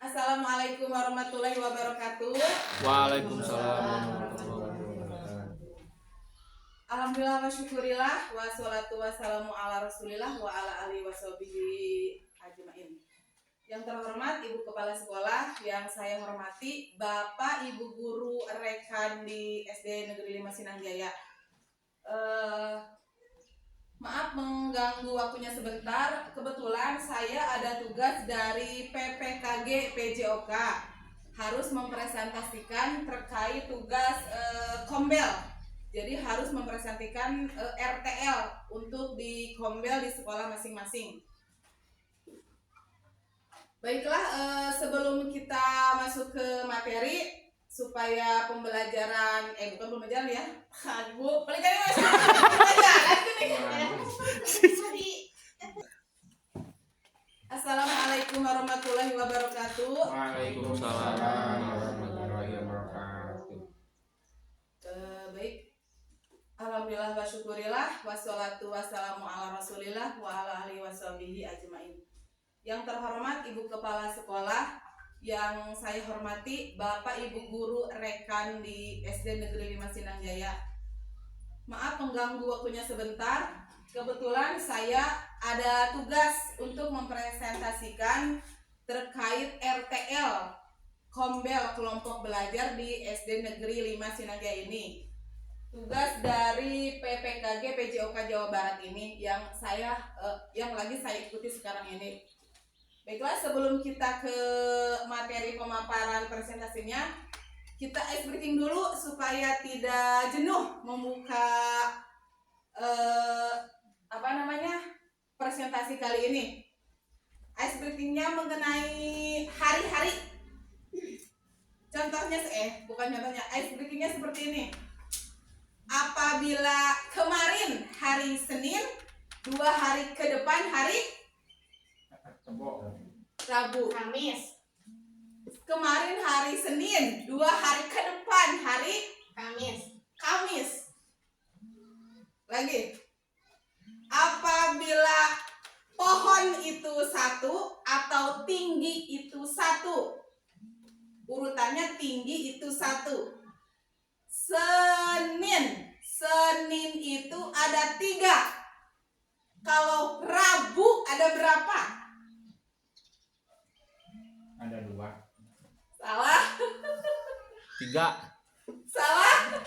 Assalamualaikum warahmatullahi wabarakatuh. Waalaikumsalam warahmatullahi wabarakatuh. Alhamdulillah wa syukurillah wassalatu wassalamu ala rasulillah wa ala alihi washabihi ajmain. Yang terhormat Ibu Kepala Sekolah, yang saya hormati Bapak Ibu Guru rekan di SD Negeri 5 Sinangjaya. Maaf mengganggu waktunya sebentar. Kebetulan saya ada tugas dari PPKG PJOK, harus mempresentasikan terkait tugas Kombel. Jadi harus mempresentasikan RTL untuk di Kombel di sekolah masing-masing. Baiklah, sebelum kita masuk ke materi, supaya pembelajaran bukan pembelajaran ya, Bu, pelajaran Assalamualaikum warahmatullahi wabarakatuh. Waalaikumsalam warahmatullahi wabarakatuh. Baik, alhamdulillah wa syukurillah wassalatu wassalamu ala rasulillah wa ala alihi washabihi ajmain. Yang terhormat Ibu Kepala Sekolah, yang saya hormati Bapak Ibu Guru rekan di SD Negeri 5 Sinangjaya. Maaf mengganggu waktunya sebentar. Kebetulan saya ada tugas untuk mempresentasikan terkait RTL Kombel kelompok belajar di SD Negeri 5 Sinangjaya ini. Tugas dari PPKG PJOK Jawa Barat ini yang lagi saya ikuti sekarang ini. Baiklah, sebelum kita ke materi pemaparan presentasinya, kita ice breaking dulu supaya tidak jenuh membuka presentasi kali ini. Ice breakingnya mengenai hari-hari. Ice breakingnya seperti ini. Apabila kemarin hari Senin, 2 hari ke depan hari Rabu, Kamis. Kemarin hari Senin, 2 hari ke depan hari Kamis. Lagi. Apabila pohon itu 1 atau tinggi itu 1. Urutannya tinggi itu 1. Senin itu ada 3. Kalau Rabu ada berapa? Ada 2. Salah. 3. Salah.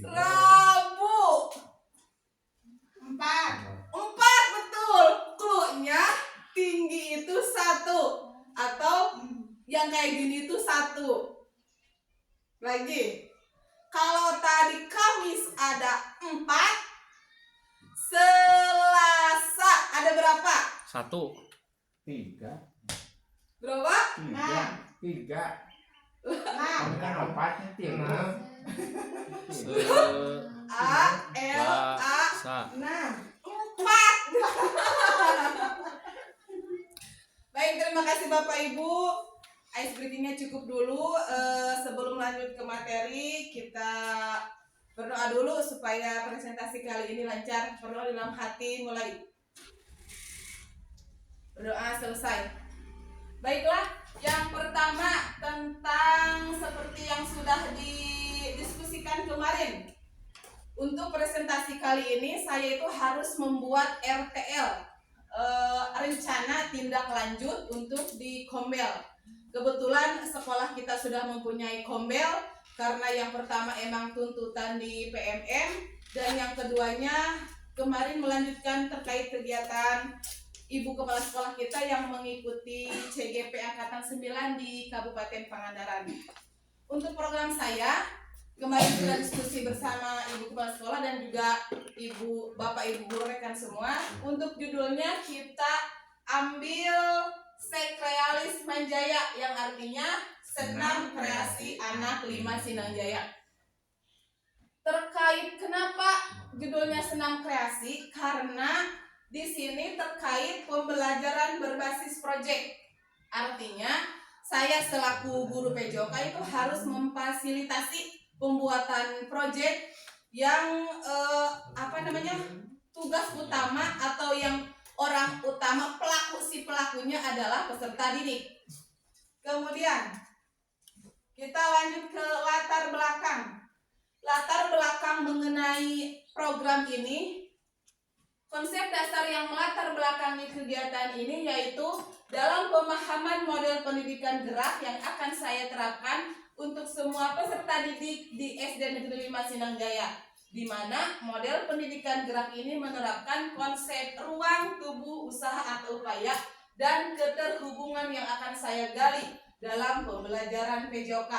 Rabu 4 betul. Cluenya tinggi itu 1 atau yang kayak gini itu 1. Lagi. Kalau tadi Kamis ada 4, Selasa ada berapa? 1. 3. Berapa? 3. 6. Kan 4-nya 3. Sa. 6. 4. Baik, terima kasih Bapak Ibu. Ice breathingnya cukup dulu. Sebelum lanjut ke materi, kita berdoa dulu supaya presentasi kali ini lancar. Berdoa dalam hati, mulai. Berdoa selesai. Baiklah, yang pertama tentang seperti yang sudah didiskusikan kemarin. Untuk presentasi kali ini saya itu harus membuat RTL, rencana tindak lanjut untuk di Kombel. Kebetulan sekolah kita sudah mempunyai Kombel karena yang pertama emang tuntutan di PMM, dan yang keduanya kemarin melanjutkan terkait kegiatan Ibu Kepala Sekolah kita yang mengikuti CGP Angkatan 9 di Kabupaten Pangandaran. Untuk program saya, kemarin sudah diskusi bersama Ibu Kepala Sekolah dan juga Bapak Ibu Guru rekan semua. Untuk judulnya kita ambil Sekrealis Manjaya, yang artinya Senam Kreasi Anak 5 Sinangjaya. Terkait kenapa judulnya Senam Kreasi? Karena di sini terkait pembelajaran berbasis proyek. Artinya saya selaku guru PJOK itu harus memfasilitasi pembuatan proyek yang tugas utama atau yang orang utama si pelakunya adalah peserta didik. Kemudian kita lanjut ke latar belakang. Latar belakang mengenai program ini, konsep dasar yang melatar belakangi kegiatan ini yaitu dalam pemahaman model pendidikan gerak yang akan saya terapkan untuk semua peserta didik di SD Negeri 5 Sinangjaya, di mana model pendidikan gerak ini menerapkan konsep ruang, tubuh, usaha atau upaya, dan keterhubungan yang akan saya gali dalam pembelajaran PJOK.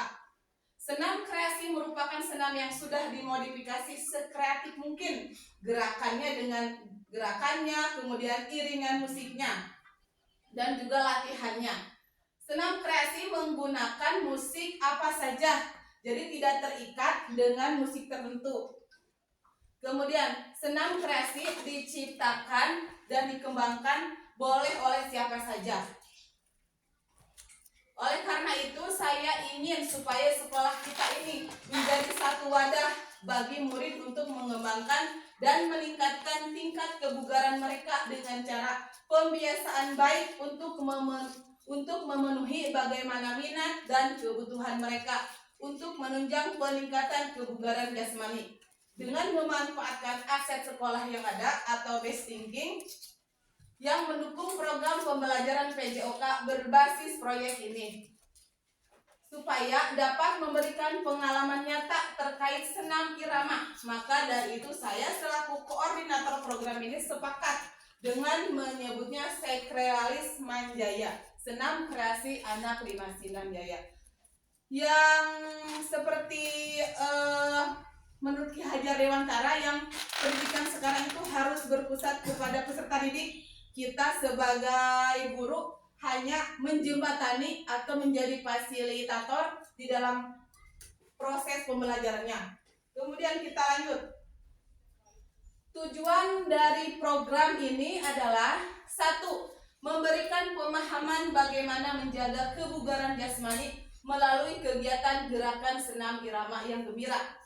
Senam kreasi merupakan senam yang sudah dimodifikasi sekreatif mungkin, gerakannya, kemudian iringan musiknya, dan juga latihannya. Senam kreasi menggunakan musik apa saja, jadi tidak terikat dengan musik tertentu. Kemudian, senam kreasi diciptakan dan dikembangkan boleh oleh siapa saja. Oleh karena itu, saya ingin supaya sekolah kita ini menjadi satu wadah bagi murid untuk mengembangkan dan meningkatkan tingkat kebugaran mereka dengan cara pembiasaan baik untuk memenuhi bagaimana minat dan kebutuhan mereka untuk menunjang peningkatan kebugaran jasmani dengan memanfaatkan aset sekolah yang ada atau best thinking yang mendukung program pembelajaran PJOK berbasis proyek ini supaya dapat memberikan pengalaman nyata terkait senam irama. Maka dari itu saya selaku koordinator program ini sepakat dengan menyebutnya Sekrealis Manjaya, senam kreasi anak 5 Sinangjaya, yang seperti menurut Ki Hajar Dewantara yang pendidikan sekarang itu harus berpusat kepada peserta didik. Kita sebagai guru hanya menjembatani atau menjadi fasilitator di dalam proses pembelajarannya. Kemudian kita lanjut. Tujuan dari program ini adalah 1. Memberikan pemahaman bagaimana menjaga kebugaran jasmani melalui kegiatan gerakan senam irama yang gembira.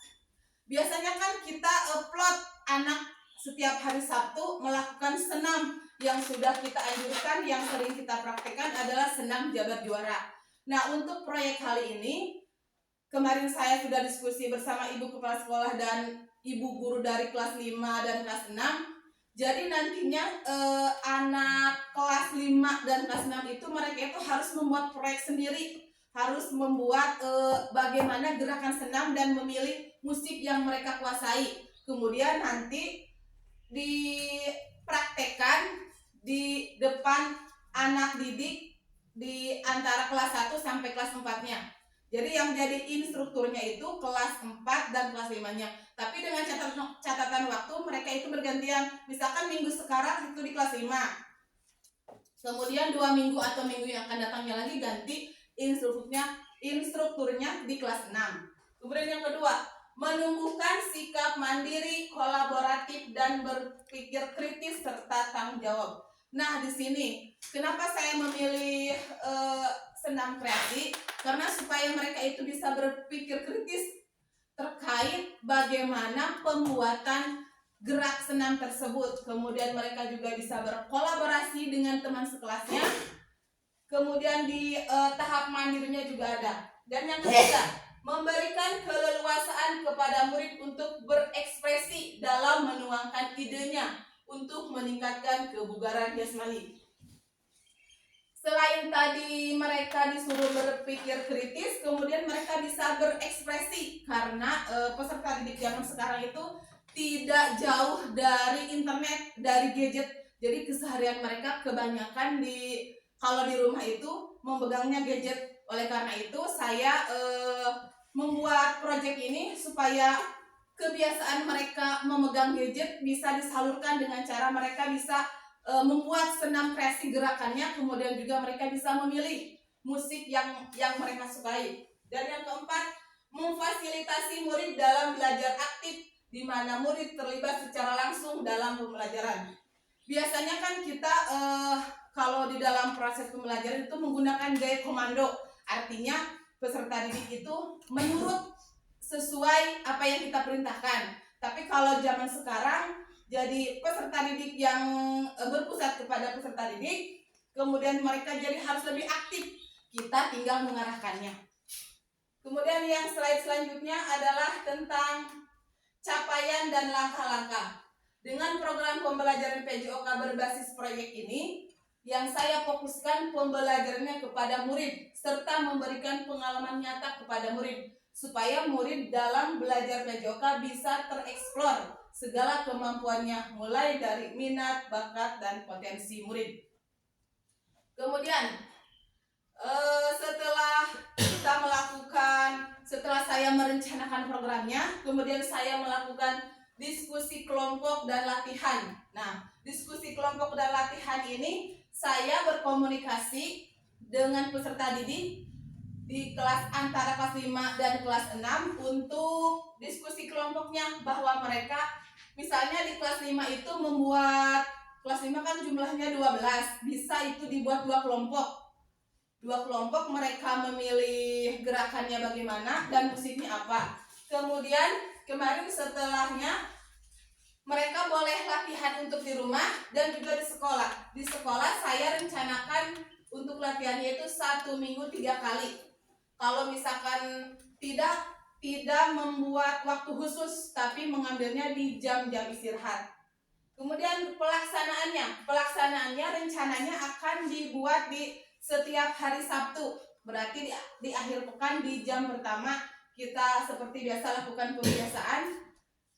Biasanya kan kita upload anak setiap hari Sabtu melakukan senam yang sudah kita anjurkan, yang sering kita praktekkan adalah senam jabar juara. Nah, untuk proyek kali ini, kemarin saya sudah diskusi bersama Ibu Kepala Sekolah dan Ibu Guru dari kelas 5 dan kelas 6. Jadi nantinya anak kelas 5 dan kelas 6 itu mereka itu harus membuat proyek sendiri, harus membuat bagaimana gerakan senam dan memilih musik yang mereka kuasai. Kemudian nanti dipraktekkan di depan anak didik di antara kelas 1 sampai kelas 4-nya. Jadi yang jadi instrukturnya itu kelas 4 dan kelas 5-nya. Tapi dengan catatan waktu mereka itu bergantian. Misalkan minggu sekarang itu di kelas 5. Kemudian 2 minggu atau minggu yang akan datangnya lagi ganti instrukturnya di kelas 6. Kemudian yang kedua, menumbuhkan sikap mandiri, kolaboratif, dan berpikir kritis serta tanggung jawab. Nah, di sini kenapa saya memilih senam kreasi? Karena supaya mereka itu bisa berpikir kritis terkait bagaimana pembuatan gerak senam tersebut. Kemudian mereka juga bisa berkolaborasi dengan teman sekelasnya. Kemudian di tahap mandirinya juga ada. Dan yang ketiga, memberikan keleluasaan kepada murid untuk berekspresi dalam menuangkan idenya untuk meningkatkan kebugaran jasmani. Selain tadi mereka disuruh berpikir kritis, kemudian mereka bisa berekspresi karena peserta didik zaman sekarang itu tidak jauh dari internet, dari gadget. Jadi keseharian mereka kebanyakan kalau di rumah itu memegangnya gadget. Oleh karena itu saya membuat proyek ini supaya kebiasaan mereka memegang gadget bisa disalurkan dengan cara mereka bisa membuat senam kreasi gerakannya, kemudian juga mereka bisa memilih musik yang mereka sukai. Dan yang keempat, memfasilitasi murid dalam belajar aktif di mana murid terlibat secara langsung dalam pembelajaran. Biasanya kan kita kalau di dalam proses pembelajaran itu menggunakan gaya komando, artinya peserta didik itu menurut sesuai apa yang kita perintahkan. Tapi kalau zaman sekarang jadi peserta didik yang berpusat kepada peserta didik, kemudian mereka jadi harus lebih aktif, kita tinggal mengarahkannya. Kemudian yang slide selanjutnya adalah tentang capaian dan langkah-langkah. Dengan program pembelajaran PJOK berbasis proyek ini, yang saya fokuskan pembelajarannya kepada murid, serta memberikan pengalaman nyata kepada murid, supaya murid dalam belajar PJOK bisa tereksplor segala kemampuannya, mulai dari minat, bakat, dan potensi murid. Kemudian, setelah saya merencanakan programnya, kemudian saya melakukan diskusi kelompok dan latihan. Nah, diskusi kelompok dan latihan ini saya berkomunikasi dengan peserta didik di kelas antara kelas 5 dan kelas 6 untuk diskusi kelompoknya, bahwa mereka misalnya di kelas 5 itu membuat, kelas 5 kan jumlahnya 12, bisa itu dibuat 2 kelompok. 2 kelompok mereka memilih gerakannya bagaimana dan musiknya apa. Kemudian kemarin setelahnya mereka boleh latihan untuk di rumah dan juga di sekolah. Di sekolah saya rencanakan untuk latihannya itu 1 minggu 3 kali. Kalau misalkan tidak membuat waktu khusus, tapi mengambilnya di jam-jam istirahat. Kemudian pelaksanaannya rencananya akan dibuat di setiap hari Sabtu. Berarti di akhir pekan di jam pertama kita seperti biasa lakukan pembiasaan,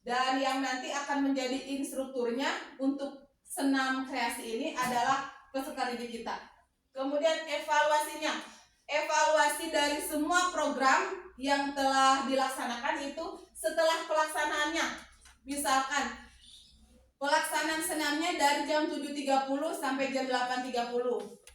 dan yang nanti akan menjadi instrukturnya untuk senam kreasi ini adalah peserta didik kita. Kemudian evaluasi dari semua program yang telah dilaksanakan itu setelah pelaksanaannya. Misalkan pelaksanaan senamnya dari jam 7.30 sampai jam 8.30.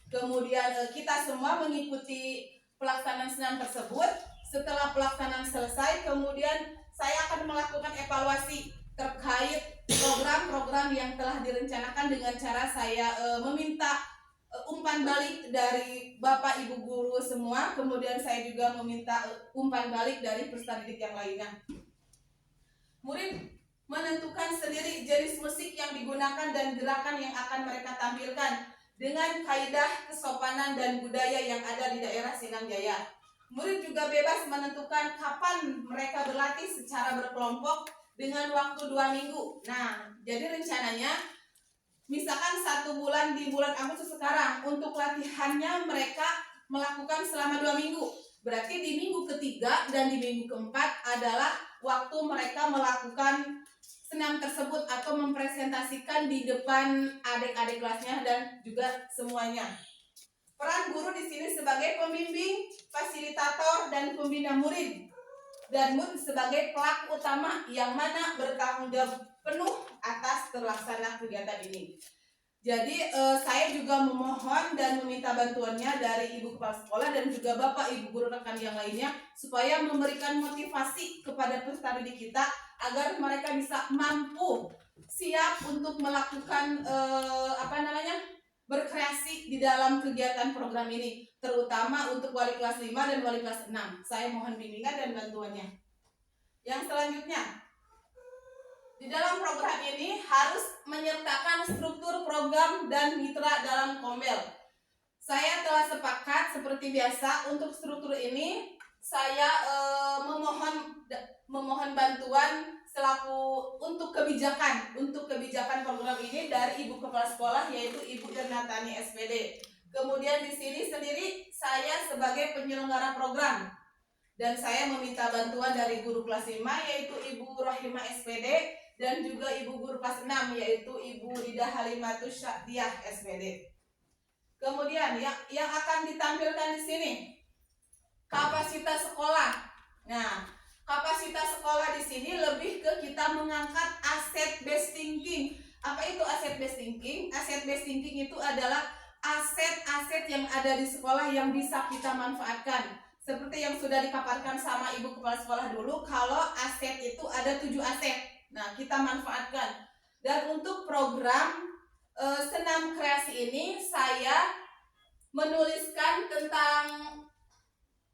Kemudian kita semua mengikuti pelaksanaan senam tersebut. Setelah pelaksanaan selesai, kemudian saya akan melakukan evaluasi terkait program-program yang telah direncanakan dengan cara saya meminta umpan balik dari Bapak Ibu guru semua. Kemudian saya juga meminta umpan balik dari peserta didik yang lainnya. Murid menentukan sendiri jenis musik yang digunakan dan gerakan yang akan mereka tampilkan dengan kaidah kesopanan dan budaya yang ada di daerah Sinangjaya. Murid juga bebas menentukan kapan mereka berlatih secara berkelompok dengan waktu 2 minggu. Nah, jadi rencananya misalkan 1 bulan di bulan Agustus sekarang, untuk latihannya mereka melakukan selama 2 minggu. Berarti di minggu ketiga dan di minggu keempat adalah waktu mereka melakukan senam tersebut atau mempresentasikan di depan adik-adik kelasnya dan juga semuanya. Peran guru di sini sebagai pembimbing, fasilitator, dan pembina murid, dan murid sebagai pelaku utama yang mana bertanggung jawab penuh atas terlaksana kegiatan ini. Jadi saya juga memohon dan meminta bantuannya dari Ibu Kepala Sekolah dan juga Bapak Ibu guru rekan yang lainnya, supaya memberikan motivasi kepada peserta didik kita agar mereka bisa mampu siap untuk melakukan berkreasi di dalam kegiatan program ini, terutama untuk wali kelas 5 dan wali kelas 6. Saya mohon bimbingan dan bantuannya. Yang selanjutnya, di dalam program ini harus menyertakan struktur program dan mitra dalam Kombel. Saya telah sepakat seperti biasa untuk struktur ini saya memohon bantuan selaku untuk kebijakan program ini dari Ibu Kepala Sekolah, yaitu Ibu Ernatani SPD. Kemudian di sini sendiri saya sebagai penyelenggara program, dan saya meminta bantuan dari guru kelas 5 yaitu Ibu Rohimah SPD, dan juga Ibu guru kelas 6 yaitu Ibu Ida Halimatus Syakdiah SPD. Kemudian yang akan ditampilkan di sini kapasitas sekolah. Nah, kapasitas sekolah di sini lebih ke kita mengangkat aset based thinking. Apa itu aset based thinking? Aset based thinking itu adalah aset-aset yang ada di sekolah yang bisa kita manfaatkan. Seperti yang sudah dipaparkan sama Ibu Kepala Sekolah dulu, kalau aset itu ada 7 aset. Nah, kita manfaatkan. Dan untuk program senam kreasi ini, saya menuliskan tentang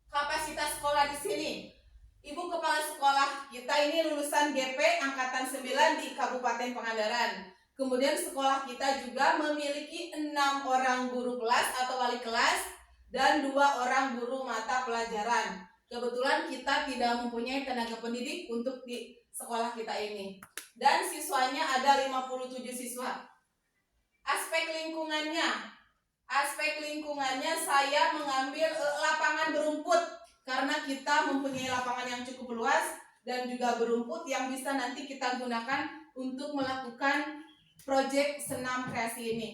kapasitas sekolah di sini. Ibu Kepala Sekolah kita ini lulusan GP Angkatan 9 di Kabupaten Pangandaran. Kemudian sekolah kita juga memiliki 6 orang guru kelas atau wali kelas dan 2 orang guru mata pelajaran. Kebetulan kita tidak mempunyai tenaga pendidik untuk di sekolah kita ini. Dan siswanya ada 57 siswa. Aspek lingkungannya saya mengambil lapangan berumput karena kita mempunyai lapangan yang cukup luas dan juga berumput yang bisa nanti kita gunakan untuk melakukan proyek senam kreasi ini.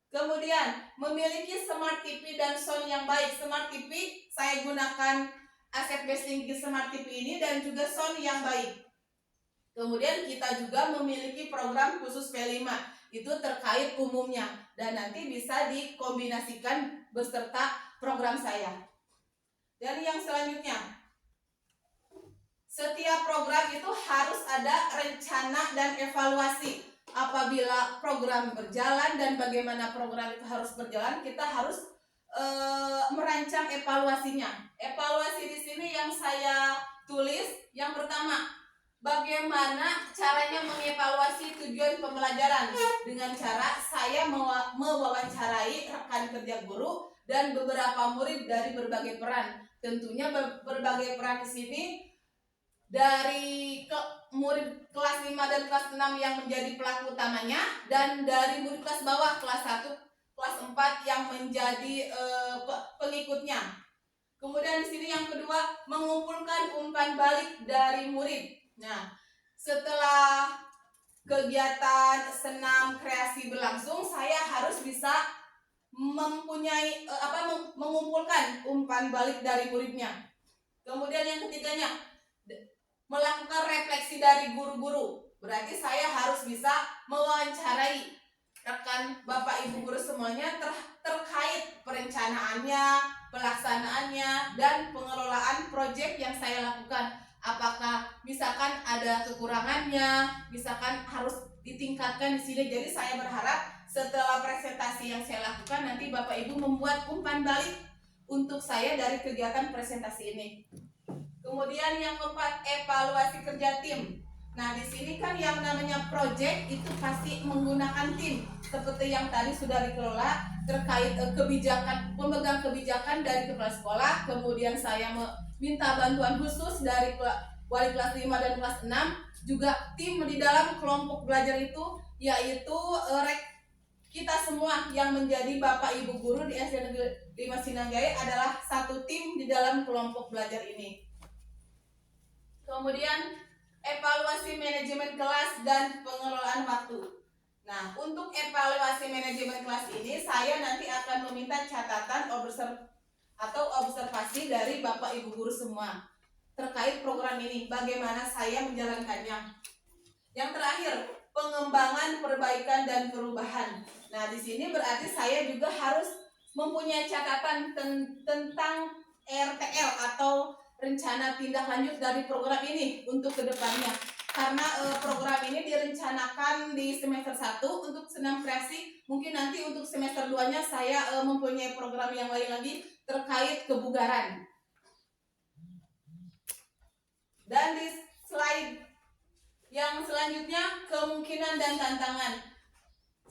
Kemudian memiliki smart TV dan sound yang baik. Smart TV saya gunakan aset basing di smart TV ini dan juga sound yang baik. Kemudian kita juga memiliki program khusus P5, itu terkait umumnya dan nanti bisa dikombinasikan beserta program saya. Dan yang selanjutnya, setiap program itu harus ada rencana dan evaluasi. Apabila program berjalan dan bagaimana program itu harus berjalan, kita harus merancang evaluasinya. Evaluasi di sini yang saya tulis, yang pertama, bagaimana caranya mengevaluasi tujuan pembelajaran dengan cara saya mewawancarai rekan kerja guru dan beberapa murid dari berbagai peran. Tentunya berbagai peran di sini dari murid kelas 5 dan kelas 6 yang menjadi pelaku utamanya dan dari murid kelas bawah kelas 1, kelas 4 yang menjadi pengikutnya. Kemudian di sini yang kedua, mengumpulkan umpan balik dari murid. Nah, setelah kegiatan senam kreasi berlangsung, saya harus bisa mempunyai mengumpulkan umpan balik dari muridnya. Kemudian yang ketiganya, melakukan refleksi dari guru-guru. Berarti saya harus bisa mewawancarai rekan Bapak Ibu guru semuanya terkait perencanaannya, pelaksanaannya, dan pengelolaan proyek yang saya lakukan. Apakah misalkan ada kekurangannya, misalkan harus ditingkatkan di sini. Jadi saya berharap setelah presentasi yang saya lakukan nanti Bapak Ibu membuat umpan balik untuk saya dari kegiatan presentasi ini. Kemudian yang keempat, evaluasi kerja tim. Nah, di sini kan yang namanya project itu pasti menggunakan tim. Seperti yang tadi sudah dikelola terkait kebijakan, pemegang kebijakan dari kepala sekolah. Kemudian saya minta bantuan khusus dari wali kelas 5 dan kelas 6. Juga tim di dalam kelompok belajar itu yaitu kita semua yang menjadi Bapak Ibu guru di SD Negeri 5 Sinanggaya adalah satu tim di dalam kelompok belajar ini. Kemudian evaluasi manajemen kelas dan pengelolaan waktu. Nah, untuk evaluasi manajemen kelas ini saya nanti akan meminta catatan observasi dari Bapak Ibu guru semua terkait program ini, bagaimana saya menjalankannya. Yang terakhir, pengembangan, perbaikan dan perubahan. Nah, di sini berarti saya juga harus mempunyai catatan tentang RTL atau rencana tindak lanjut dari program ini untuk kedepannya. Karena program ini direncanakan di semester 1 untuk senam kreasi. Mungkin nanti untuk semester 2-nya saya mempunyai program yang lain lagi terkait kebugaran. Dan di slide yang selanjutnya, kemungkinan dan tantangan.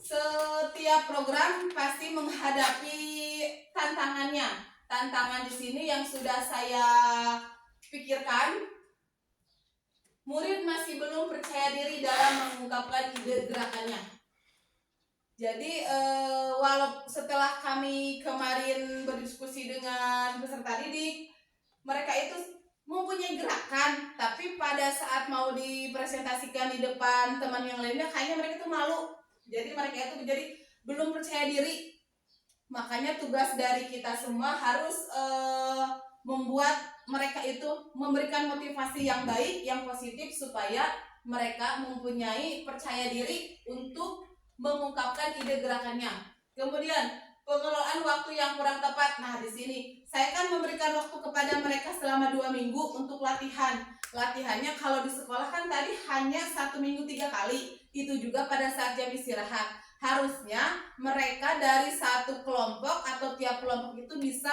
Setiap program pasti menghadapi tantangannya. Tantangan di sini yang sudah saya pikirkan, murid masih belum percaya diri dalam mengungkapkan ide gerakannya. Jadi walau setelah kami kemarin berdiskusi dengan peserta didik, mereka itu mempunyai gerakan, tapi pada saat mau dipresentasikan di depan teman yang lainnya, kayaknya mereka itu malu. Jadi mereka itu menjadi belum percaya diri. Makanya tugas dari kita semua harus membuat mereka itu memberikan motivasi yang baik, yang positif, supaya mereka mempunyai percaya diri untuk mengungkapkan ide gerakannya. Kemudian pengelolaan waktu yang kurang tepat. Nah, di sini saya kan memberikan waktu kepada mereka selama 2 minggu untuk latihan. Latihannya kalau di sekolah kan tadi hanya 1 minggu 3 kali. Itu juga pada saat jam istirahat. Harusnya mereka dari satu kelompok atau tiap kelompok itu bisa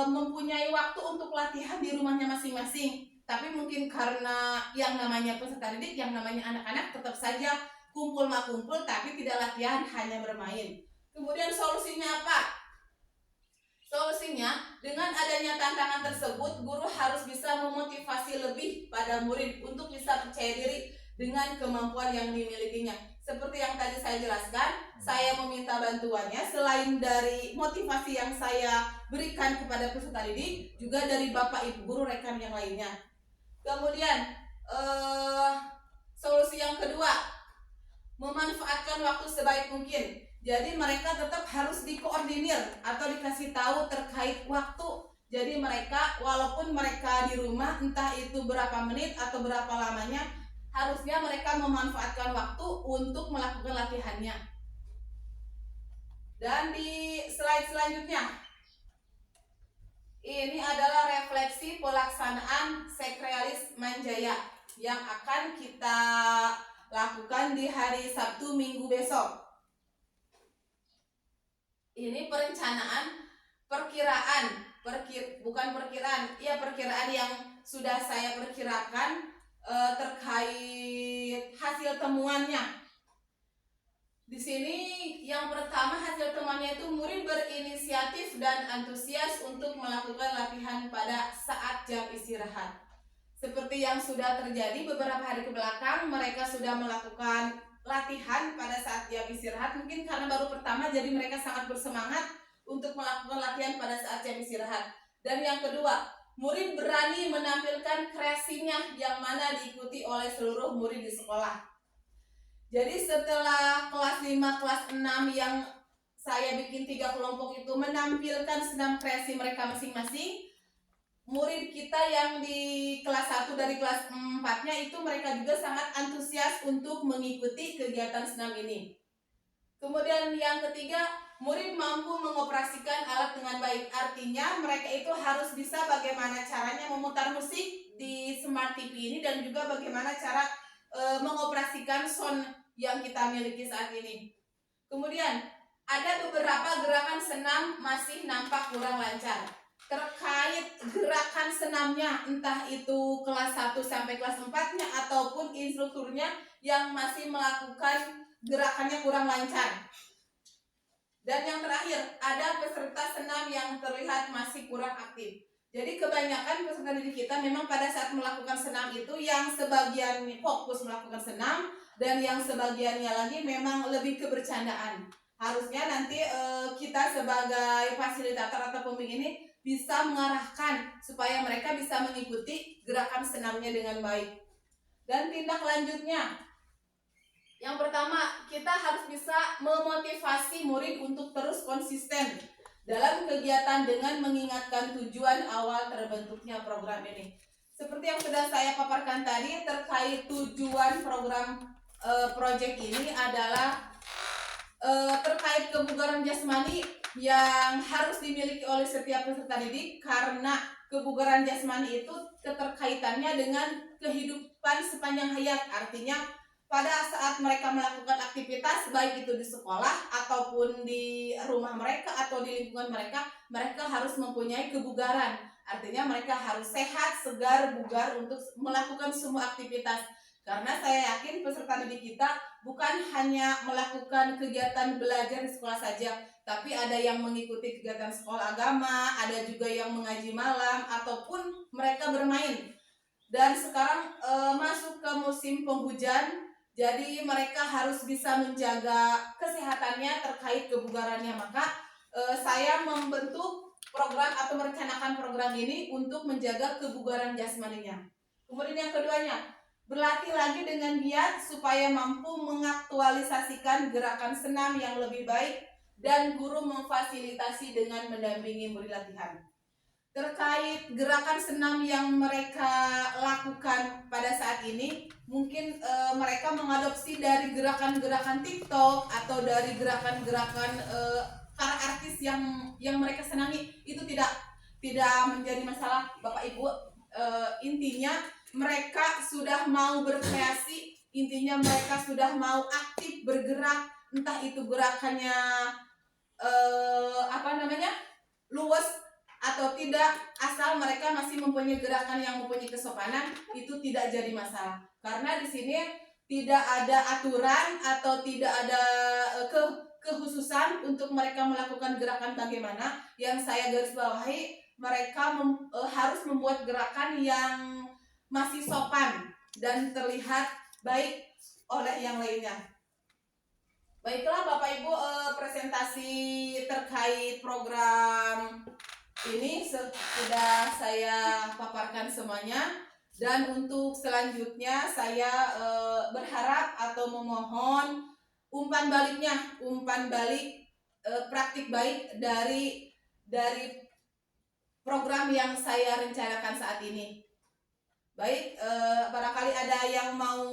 mempunyai waktu untuk latihan di rumahnya masing-masing. tapi mungkin karena yang namanya peserta didik, yang namanya anak-anak tetap saja kumpul mah kumpul tapi tidak latihan, hanya bermain. Kemudian solusinya apa? Solusinya, dengan adanya tantangan tersebut, guru harus bisa memotivasi lebih pada murid untuk bisa percaya diri dengan kemampuan yang dimilikinya. Seperti yang tadi saya jelaskan, saya meminta bantuannya selain dari motivasi yang saya berikan kepada peserta didik, juga dari Bapak Ibu guru rekan yang lainnya. Kemudian solusi yang kedua, memanfaatkan waktu sebaik mungkin. Jadi mereka tetap harus dikoordinir atau dikasih tahu terkait waktu. Jadi mereka walaupun mereka di rumah entah itu berapa menit atau berapa lamanya, harusnya mereka memanfaatkan waktu untuk melakukan latihannya. Dan di slide selanjutnya, ini adalah refleksi pelaksanaan Sekrealis Manjaya yang akan kita lakukan di hari Sabtu Minggu besok. Ini perencanaan perkiraan yang sudah saya perkirakan terkait hasil temuannya. Di sini yang pertama hasil temuannya itu murid berinisiatif dan antusias untuk melakukan latihan pada saat jam istirahat. Seperti yang sudah terjadi beberapa hari ke belakang, mereka sudah melakukan latihan pada saat jam istirahat. Mungkin karena baru pertama jadi mereka sangat bersemangat untuk melakukan latihan pada saat jam istirahat. Dan yang kedua, murid berani menampilkan kreasinya yang mana diikuti oleh seluruh murid di sekolah. Jadi setelah kelas 5, kelas 6 yang saya bikin 3 kelompok itu menampilkan senam kreasi mereka masing-masing, murid kita yang di kelas 1 dari kelas 4-nya itu mereka juga sangat antusias untuk mengikuti kegiatan senam ini. Kemudian yang ketiga, murid mampu mengoperasikan alat dengan baik. Artinya mereka itu harus bisa bagaimana caranya memutar musik di Smart TV ini dan juga bagaimana cara mengoperasikan sound yang kita miliki saat ini. Kemudian ada beberapa gerakan senam masih nampak kurang lancar. Terkait gerakan senamnya, entah itu kelas 1 sampai kelas 4-nya ataupun instrukturnya yang masih melakukan gerakannya kurang lancar. Dan yang terakhir, ada peserta senam yang terlihat masih kurang aktif. Jadi kebanyakan peserta didik kita memang pada saat melakukan senam itu yang sebagian fokus melakukan senam dan yang sebagiannya lagi memang lebih ke bercandaan. Harusnya nanti kita sebagai fasilitator atau pembimbing ini bisa mengarahkan supaya mereka bisa mengikuti gerakan senamnya dengan baik. Dan tindak lanjutnya, yang pertama, kita harus bisa memotivasi murid untuk terus konsisten dalam kegiatan dengan mengingatkan tujuan awal terbentuknya program ini. Seperti yang sudah saya paparkan tadi, terkait tujuan program proyek ini adalah terkait kebugaran jasmani yang harus dimiliki oleh setiap peserta didik, karena kebugaran jasmani itu keterkaitannya dengan kehidupan sepanjang hayat. Artinya pada saat mereka melakukan aktivitas baik itu di sekolah ataupun di rumah mereka atau di lingkungan mereka, mereka harus mempunyai kebugaran. Artinya mereka harus sehat, segar, bugar untuk melakukan semua aktivitas. Karena saya yakin peserta didik kita bukan hanya melakukan kegiatan belajar di sekolah saja, tapi ada yang mengikuti kegiatan sekolah agama, ada juga yang mengaji malam, ataupun mereka bermain. Dan sekarang masuk ke musim penghujan, jadi mereka harus bisa menjaga kesehatannya terkait kebugarannya. Maka saya membentuk program atau merencanakan program ini untuk menjaga kebugaran jasmaninya. Kemudian yang keduanya, berlatih lagi dengan giat supaya mampu mengaktualisasikan gerakan senam yang lebih baik dan guru memfasilitasi dengan mendampingi murid latihan. Terkait gerakan senam yang mereka lakukan pada saat ini, mungkin mereka mengadopsi dari gerakan-gerakan TikTok atau dari gerakan-gerakan para artis yang mereka senangi. Itu tidak menjadi masalah Bapak Ibu. Intinya mereka sudah mau berkreasi, intinya mereka sudah mau aktif bergerak, entah itu gerakannya luas atau tidak, asal mereka masih mempunyai gerakan yang mempunyai kesopanan, itu tidak jadi masalah. Karena di sini tidak ada aturan atau tidak ada kekhususan untuk mereka melakukan gerakan bagaimana. Yang saya garis bawahi, mereka harus membuat gerakan yang masih sopan dan terlihat baik oleh yang lainnya. Baiklah Bapak Ibu, presentasi terkait program ini sudah saya paparkan semuanya, dan untuk selanjutnya saya berharap atau memohon umpan balik praktik baik dari program yang saya rencanakan saat ini. Baik, barangkali ada yang mau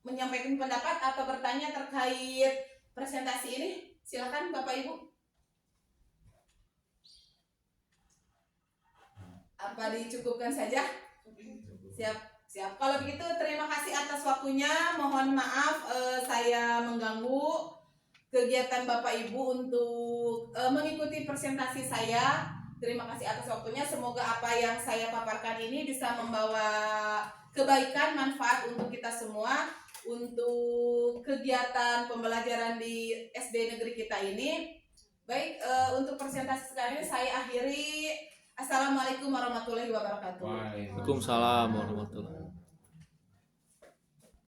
menyampaikan pendapat atau bertanya terkait presentasi ini, silakan Bapak Ibu. Apa dicukupkan saja? Siap. Kalau begitu terima kasih atas waktunya. Mohon maaf saya mengganggu kegiatan Bapak Ibu untuk mengikuti presentasi saya. Terima kasih atas waktunya. Semoga apa yang saya paparkan ini bisa membawa kebaikan, manfaat untuk kita semua, untuk kegiatan pembelajaran di SD negeri kita ini. Baik, untuk presentasi sekarang ini saya akhiri. Assalamualaikum warahmatullahi wabarakatuh. Waalaikumsalam warahmatullahi wabarakatuh.